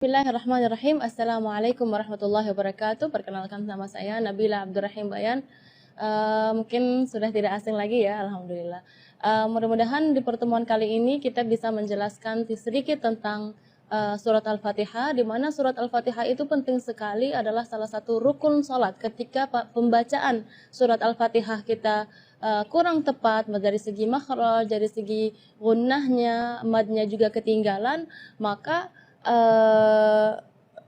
Bismillahirrahmanirrahim. Assalamualaikum warahmatullahi wabarakatuh. Perkenalkan, nama saya Nabila Abdurrahim Bayan. Mungkin sudah tidak asing lagi ya, alhamdulillah. Mudah-mudahan di pertemuan kali ini kita bisa menjelaskan sedikit tentang surat Al-Fatihah, di mana surat Al-Fatihah itu penting sekali, adalah salah satu rukun sholat. Ketika pembacaan surat Al-Fatihah kita kurang tepat dari segi makhraj, dari segi gunnahnya, madnya juga ketinggalan, maka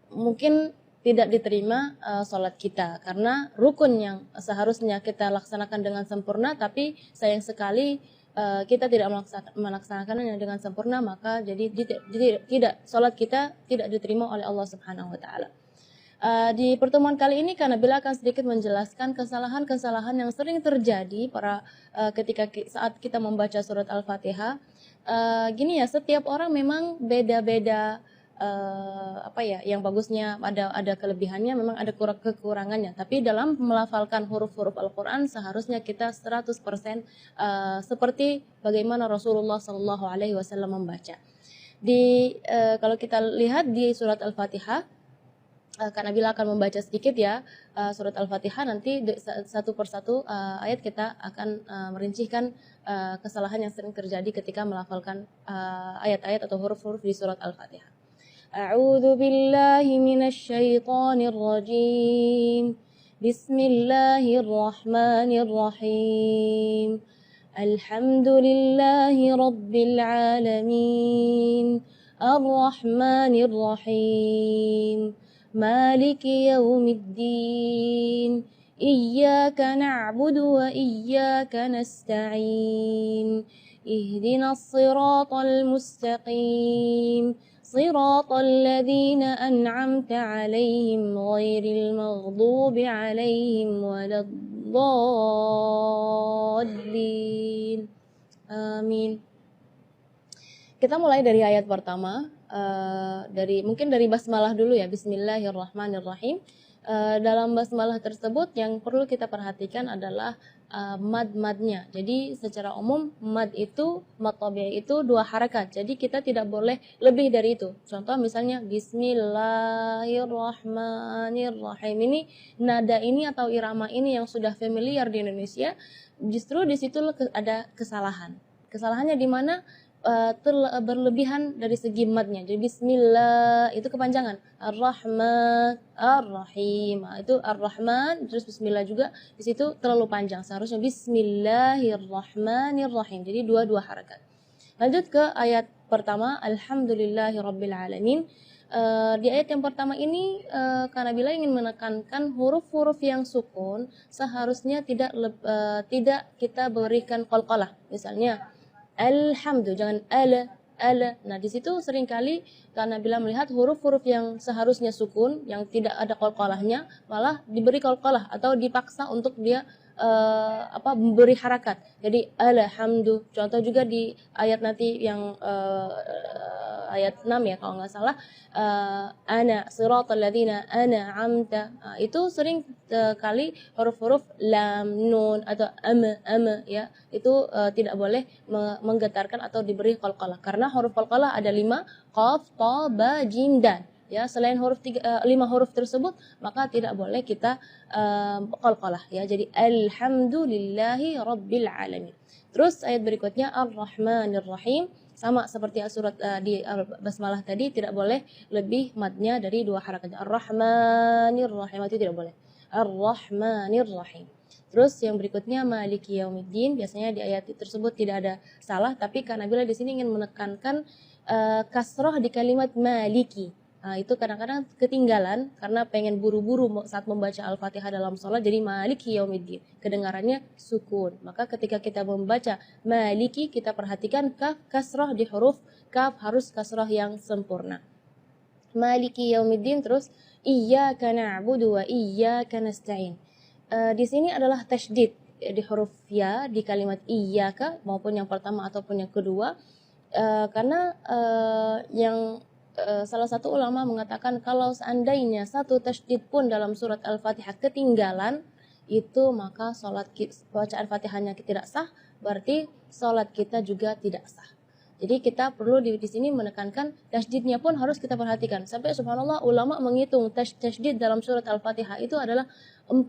mungkin tidak diterima sholat kita, karena rukun yang seharusnya kita laksanakan dengan sempurna, tapi sayang sekali kita tidak melaksanakannya dengan sempurna, maka jadi tidak sholat kita tidak diterima oleh Allah Subhanahu Wa Taala. Di pertemuan kali ini Kanabila akan sedikit menjelaskan kesalahan-kesalahan yang sering terjadi ketika saat kita membaca surat Al-Fatihah. Gini ya, setiap orang memang beda-beda. Yang bagusnya ada kelebihannya, memang ada kekurangannya. Tapi dalam melafalkan huruf-huruf Al-Quran seharusnya kita 100% seperti bagaimana Rasulullah SAW membaca. Kalau kita lihat di surat Al-Fatihah, Kak Nabila akan membaca sedikit ya surat Al-Fatihah. Nanti satu persatu ayat kita akan merincikan kesalahan yang sering terjadi ketika melafalkan ayat-ayat atau huruf-huruf di surat Al-Fatihah. A'udzu billahi minasy syaithanir rajim. Bismillahirrahmanirrahim. Alhamdulillahi rabbil alamin. Ar-Rahmanir Rahim. Maliki yaumiddin. Iyyaka na'budu wa iyyaka nasta'in. Ihdinas siratal mustaqim. Siratal ladzina an'amta 'alaihim ghairil maghdubi 'alaihim waladdallin. Amin. Kita mulai dari ayat pertama, mungkin dari basmalah dulu ya. Bismillahirrahmanirrahim. Dalam basmalah tersebut yang perlu kita perhatikan adalah mad-madnya. Jadi secara umum mad tabi'i itu 2 harakat. Jadi kita tidak boleh lebih dari itu. Contoh misalnya Bismillahirrahmanirrahim. Ini nada ini atau irama ini yang sudah familiar di Indonesia, justru di situ ada kesalahan. Kesalahannya di mana? Berlebihan dari segi madnya. Jadi bismillah itu kepanjangan. Ar-Rahman, Ar-Rahim. Itu Ar-Rahman terus bismillah juga, di situ terlalu panjang. Seharusnya Bismillahirrahmanirrahim. Jadi dua harakat. Lanjut ke ayat pertama, Alhamdulillahirabbil alamin. Di ayat yang pertama ini Kanabila ingin menekankan huruf-huruf yang sukun seharusnya tidak kita berikan qalqalah. Misalnya alhamdu, jangan ala. Nah, di situ seringkali karena bila melihat huruf-huruf yang seharusnya sukun, yang tidak ada qalqalahnya, malah diberi qalqalah atau dipaksa untuk dia memberi harakat. Jadi alhamdu. Contoh juga di ayat nanti yang ayat 6 ya kalau nggak salah, ana siratal ladzina an'amta. Itu sering kali huruf-huruf lam, nun atau ama ya, itu tidak boleh menggetarkan atau diberi qalqalah, karena huruf qalqalah ada 5, qaf, ta, ba, jim, dal. Ya, selain 5 huruf tersebut maka tidak boleh kita qalqalah ya. Jadi alhamdulillahi rabbil alamin. Terus ayat berikutnya Ar-Rahmanir Rahim, sama seperti surat di basmalah tadi, tidak boleh lebih madnya dari 2 harakat. Ar-Rahmanir Rahim itu tidak boleh. Ar-Rahmanir Rahim. Terus yang berikutnya Maliki Yaumiddin, biasanya di ayat tersebut tidak ada salah, tapi karena bila di sini ingin menekankan kasrah di kalimat Maliki. Nah, itu kadang-kadang ketinggalan karena pengen buru-buru saat membaca Al-Fatihah dalam sholat, jadi Maliki Yaumiddin, kedengarannya sukun. Maka ketika kita membaca Maliki, kita perhatikan kaf kasrah di huruf kaf, harus kasrah yang sempurna. Maliki Yaumiddin. Terus Iyyaka na'budu wa iyyaka nasta'in. Di sini adalah tasydid di huruf ya di kalimat iyyaka, maupun yang pertama ataupun yang kedua, karena salah satu ulama mengatakan kalau seandainya satu tasydid pun dalam surat Al-Fatihah ketinggalan, itu maka bacaan Fatihahnya tidak sah, berarti sholat kita juga tidak sah. Jadi kita perlu di sini menekankan tasydidnya pun harus kita perhatikan. Sampai subhanallah ulama menghitung tasydid dalam surat Al-Fatihah itu adalah 14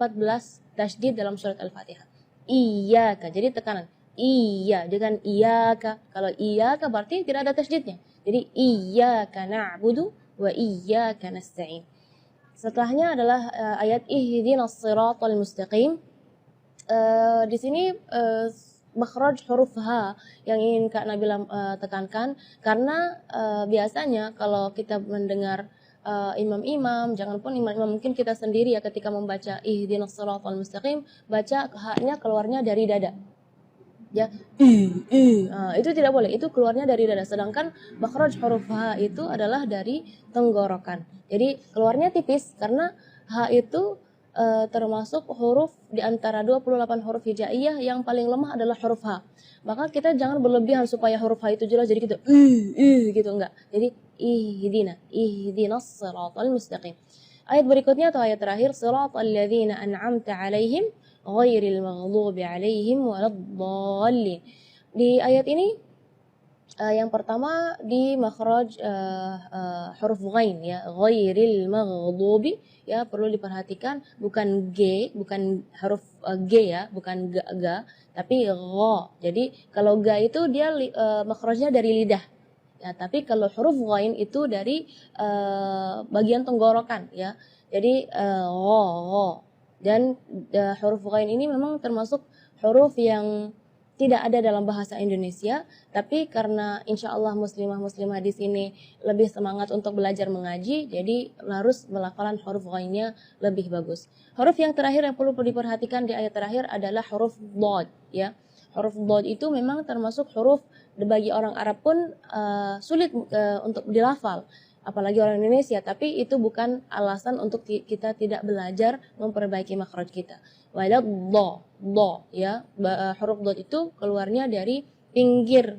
tasydid dalam surat Al-Fatihah. Iyyaka, jadi tekanan. Iya, dengan iyyaka. Kalau iyyaka berarti tidak ada tasydidnya. Jadi iyyaka na'budu wa iyyaka nasta'in. Setelahnya adalah ayat ihdinas siratal mustaqim. Di sini makhraj huruf H yang ingin Kak Nabila tekankan, karena biasanya kalau kita mendengar imam-imam, jangan pun imam-imam, mungkin kita sendiri ya ketika membaca ihdinas siratal mustaqim, baca H-nya keluarnya dari dada. Ya, itu tidak boleh, itu keluarnya dari dada. Sedangkan makhraj huruf H itu adalah dari tenggorokan. Jadi keluarnya tipis karena H itu termasuk huruf di antara 28 huruf hijaiyah yang paling lemah adalah huruf H. Maka kita jangan berlebihan supaya huruf H itu jelas, jadi kita gitu, enggak. Jadi ihdinas siratal mustaqim. Ayat berikutnya atau ayat terakhir, siratal ladzina an'amta 'alaihim ghairil maghdubi 'alaihim waladdallin. Di ayat ini yang pertama di makhraj huruf ghain ya, ghairil maghdubi ya, perlu diperhatikan bukan G, bukan huruf G ya, bukan ga, tapi gha. Jadi kalau ga itu dia makhrajnya dari lidah. Ya, tapi kalau huruf ghain itu dari bagian tenggorokan ya. Jadi gha. Dan huruf ghain ini memang termasuk huruf yang tidak ada dalam bahasa Indonesia, tapi karena insya Allah muslimah-muslimah di sini lebih semangat untuk belajar mengaji, jadi harus melafalan huruf ghainnya lebih bagus. Huruf yang terakhir yang perlu diperhatikan di ayat terakhir adalah huruf dhad ya. Huruf dhad itu memang termasuk huruf bagi orang Arab pun sulit untuk dilafal, apalagi orang Indonesia, tapi itu bukan alasan untuk kita tidak belajar memperbaiki makhraj kita. Walad do ya, huruf dot itu keluarnya dari pinggir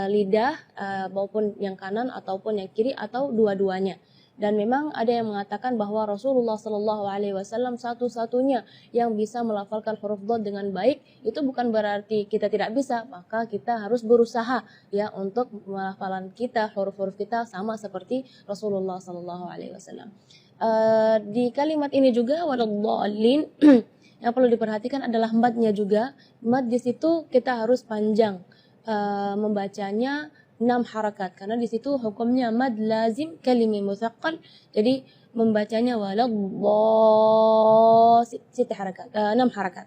lidah maupun yang kanan ataupun yang kiri atau dua-duanya. Dan memang ada yang mengatakan bahwa Rasulullah Shallallahu Alaihi Wasallam satu-satunya yang bisa melafalkan huruf dot dengan baik. Itu bukan berarti kita tidak bisa, maka kita harus berusaha ya untuk melafalan kita, huruf-huruf kita sama seperti Rasulullah Shallallahu Alaihi Wasallam. Di kalimat ini juga waladdallin yang perlu diperhatikan adalah madnya juga. Mad di situ kita harus panjang membacanya 6 harakat, karena di situ hukumnya mad lazim kalimi mutsaqqal. Jadi membacanya waladh 6 harakat.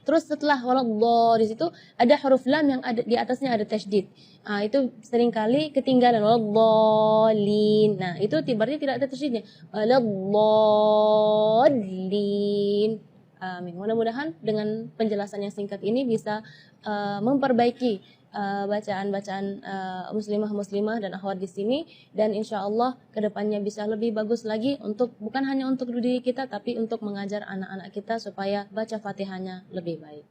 Terus setelah waladh di situ ada huruf lam yang ada di atasnya ada tasydid. Itu seringkali ketinggalan waladhdallin. Nah, itu berarti tidak ada tasydidnya. Waladhdallin. Amin. Mudah-mudahan dengan penjelasan yang singkat ini bisa memperbaiki bacaan-bacaan muslimah-muslimah dan akhwat di sini, dan insya Allah kedepannya bisa lebih bagus lagi untuk bukan hanya untuk diri kita tapi untuk mengajar anak-anak kita supaya baca Fatihahnya lebih baik.